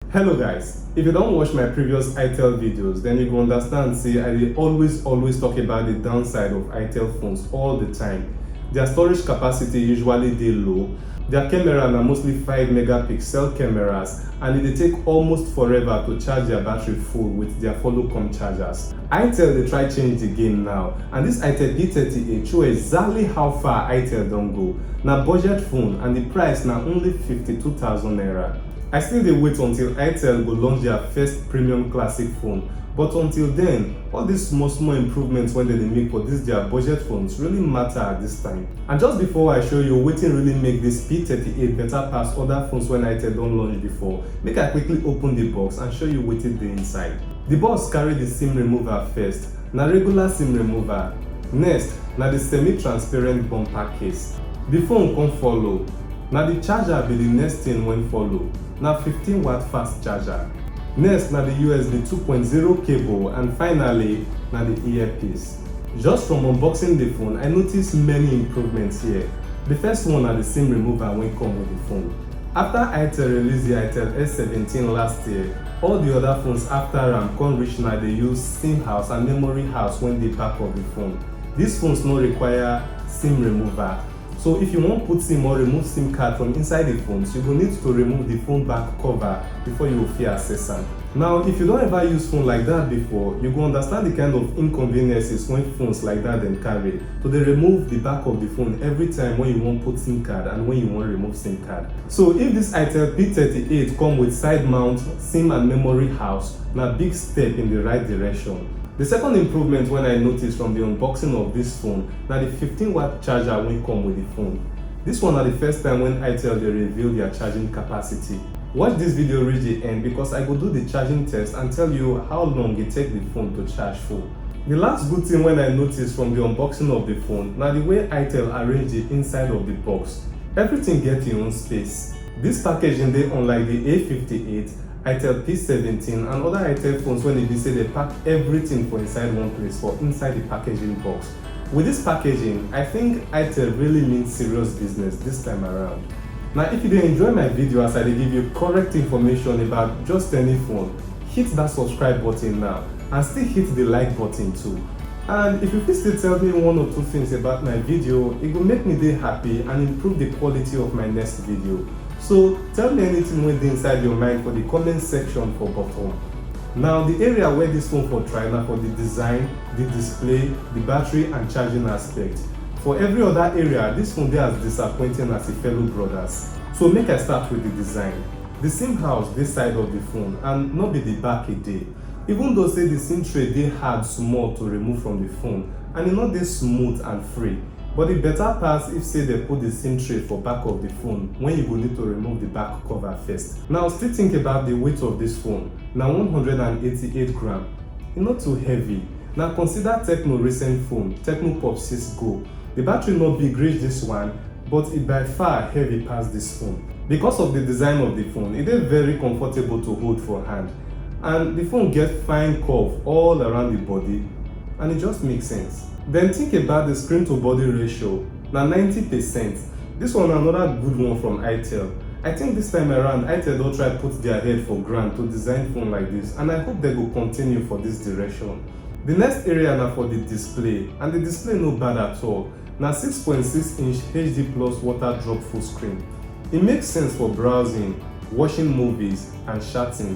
Hello guys, if you don't watch my previous Itel videos, then you go understand, see, I dey always talk about the downside of Itel phones all the time. Their storage capacity usually dey low, their camera na mostly 5 megapixel cameras, and it dey take almost forever to charge their battery full with their follow-come chargers. Itel dey try change the game now, and this Itel P38 show exactly how far Itel don go. Na budget phone and the price na only 52,000 naira. I still dey wait until Itel go launch their first premium classic phone, but until then, all these small improvements wey dem dey make for this their budget phones really matter at this time. And just before I show you wetin really make this P38 better pass other phones wey Itel don launch before, make I quickly open the box and show you wetin dey inside. The box carry the SIM remover first, na regular SIM remover. Next, na the semi-transparent bumper case. The phone come follow. Na the charger be the next thing wey follow. Na 15-watt fast charger. Next na the USB 2.0 cable, and finally na the earpiece. Just from unboxing the phone, I noticed many improvements here. The first one na the SIM remover wey come with the phone. After Itel released the Itel S17 last year, all the other phones after am come reach now dey use SIM house and memory house when dey back of the phone. These phones no require SIM remover. So if you wan put SIM or remove SIM card from inside the phones, you go need to remove the phone back cover before you go fit access am. Now, if you don ever use phone like that before, you go understand the kind of inconveniences when phones like that dem carry. So dey remove the back of the phone every time when you wan put SIM card and when you wan remove SIM card. So if this Itel P38 come with side mount SIM and memory house, na big step in the right direction. The second improvement when I noticed from the unboxing of this phone na the 15-watt charger wey come with the phone. This one na the first time when Itel dey reveal their charging capacity. Watch this video reach the end because I go do the charging test and tell you how long it take the phone to charge full. The last good thing when I noticed from the unboxing of the phone na the way Itel arrange the inside of the box. Everything get im own space. This packaging dey unlike the A58, Itel P17 and other Itel phones when e be say they pack everything for inside one place for inside the packaging box. With this packaging, I think Itel really means serious business this time around. Now if you dey enjoy my video as I dey give you correct information about just any phone, hit that subscribe button now and still hit the like button too. And if you fit still tell me one or two things about my video, it will make me dey happy and improve the quality of my next video. So tell me anything wey dey inside your mind for the comment section for bottom. Now the area where this phone for try na for the design, the display, the battery and charging aspect. For every other area, this phone dey as disappointing as its fellow brothers. So make I start with the design. The SIM house this side of the phone and no be the back e dey. Even though say the SIM tray dey hard small to remove from the phone and e no dey smooth and free. But the better pass if say they put the SIM tray for back of the phone when you go need to remove the back cover first. Now still think about the weight of this phone. Now 188 gram. It's not too heavy. Now consider Techno recent phone, Techno Pop 6 Go. The battery not big reach this one, but it by far heavy past this phone. Because of the design of the phone, it is very comfortable to hold for hand. And the phone gets fine curve all around the body, and it just makes sense. Then think about the screen to body ratio, na 90%. This one another good one from Itel. I think this time around Itel don try put their head for ground to design phone like this, and I hope they go continue for this direction. The next area na for the display, and the display no bad at all. Na 6.6-inch HD plus water drop full screen. It makes sense for browsing, watching movies and chatting.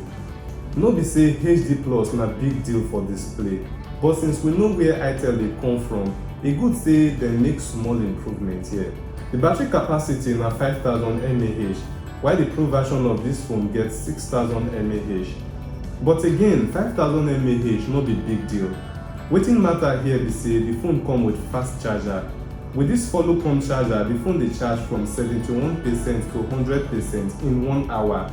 No be say HD plus na big deal for display. But since we know where Itel dey come from, e good say dem make small improvement here. The battery capacity na 5000 mAh, while the Pro version of this phone gets 6000 mAh. But again, 5000 mAh no be big deal. Wetin matter here be say the phone come with fast charger. With this follow-come charger, the phone dey charge from 71% to 100% in 1 hour.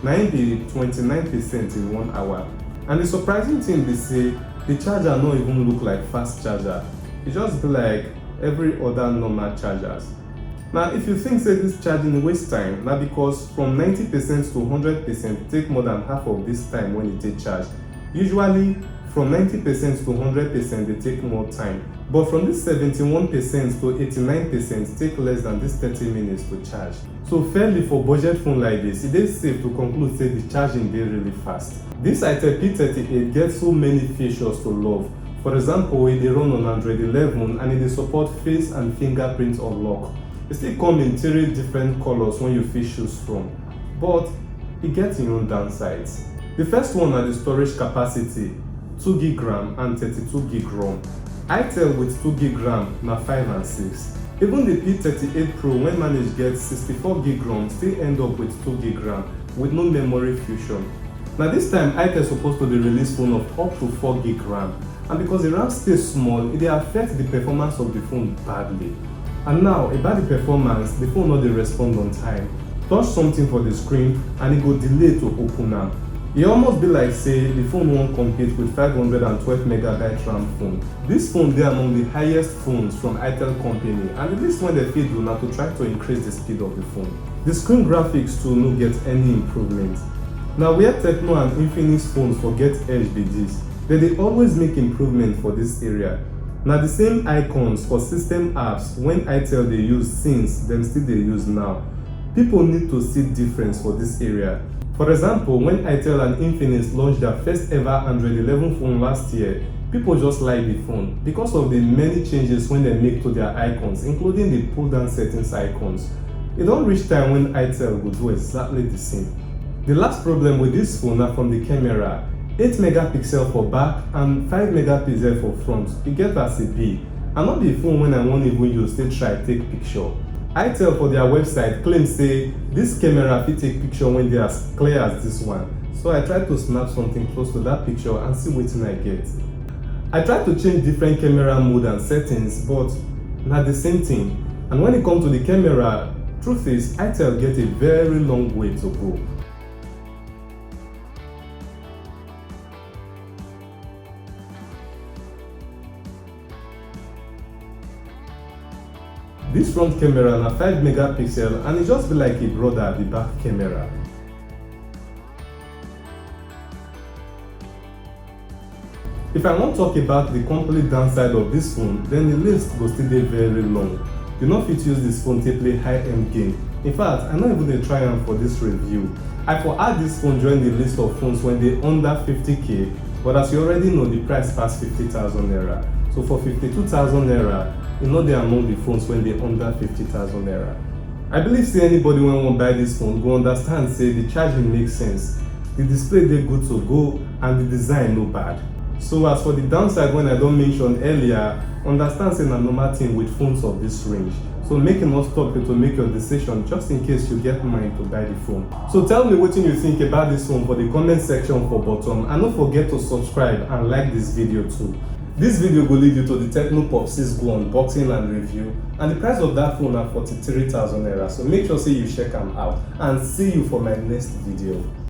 Na im be 29% in 1 hour. And the surprising thing be say, the charger no even look like fast charger. It just be like every other normal chargers. Now if you think say this charging waste time, na because from 90% to 100% take more than half of this time when it take charge. Usually from 90% to 100% they take more time, but from this 71% to 89% take less than this 30 minutes to charge. So fairly for budget phone like this, it is safe to conclude say the charging dey really fast. This Itel P38 gets so many features to love. For example, it dey run on Android 11 and it dey support face and fingerprint unlock. It still come in 3 different colors when you fit choose from, but it gets its own downsides. The first one are the storage capacity, 2GB RAM and 32GB ROM. Itel with 2GB RAM na 5 and 6. Even the P38 Pro when managed get 64GB ROM still end up with 2GB RAM with no memory fusion. Now this time Itel supposed to dey release phone of up to 4GB RAM, and because the RAM stays small, it dey affect the performance of the phone badly. And now about the performance, the phone no dey respond on time. Touch something for the screen and it go delay to open am. E almost be like say the phone won't compete with 512MB RAM phone. This phone dey among the highest phones from Itel company, and the least one they fit do na to try to increase the speed of the phone. The screen graphics too no get any improvement. Now where Tecno and Infinix phones forget edge be this, they always make improvement for this area. Now the same icons for system apps when Itel they use since them still they use now. People need to see difference for this area. For example, when Itel and Infinix launched their first ever Android 11 phone last year, people just like the phone because of the many changes when they make to their icons, including the pull down settings icons. It don't reach time when Itel will do exactly the same. The last problem with this phone are from the camera. 8 megapixel for back and 5 megapixel for front. It get as a B. And not the phone when I won't even use to try take picture. Itel for their website claims say this camera fit take picture when they are as clear as this one. So I tried to snap something close to that picture and see what I get. I tried to change different camera mode and settings, but not the same thing. And when it comes to the camera, truth is Itel get a very long way to go. This front camera na 5 megapixel and it just be like a brother at the back camera. If I want to talk about the complete downside of this phone, then the list go still dey very long. You no fit use this phone to play high-end game. In fact, I no even dey try am for this review. I for add this phone join the list of phones when they under 50k, but as you already know, the price pass 50,000 naira. So for 52,000 naira, e no dey among the phones when they under 50,000 naira. I believe say anybody when wan buy this phone go understand say the charging makes sense, the display dey good to go, and the design no bad. So as for the downside when I don mention earlier, understand say na normal thing with phones of this range. So make e not stop you to make your decision just in case you get mind to buy the phone. So tell me what you think about this phone for the comment section for bottom, and don't forget to subscribe and like this video too. This video will lead you to the Tecno Pop 6 Go unboxing and review, and the price of that phone are 43,000 naira. So make sure say you check them out, and see you for my next video.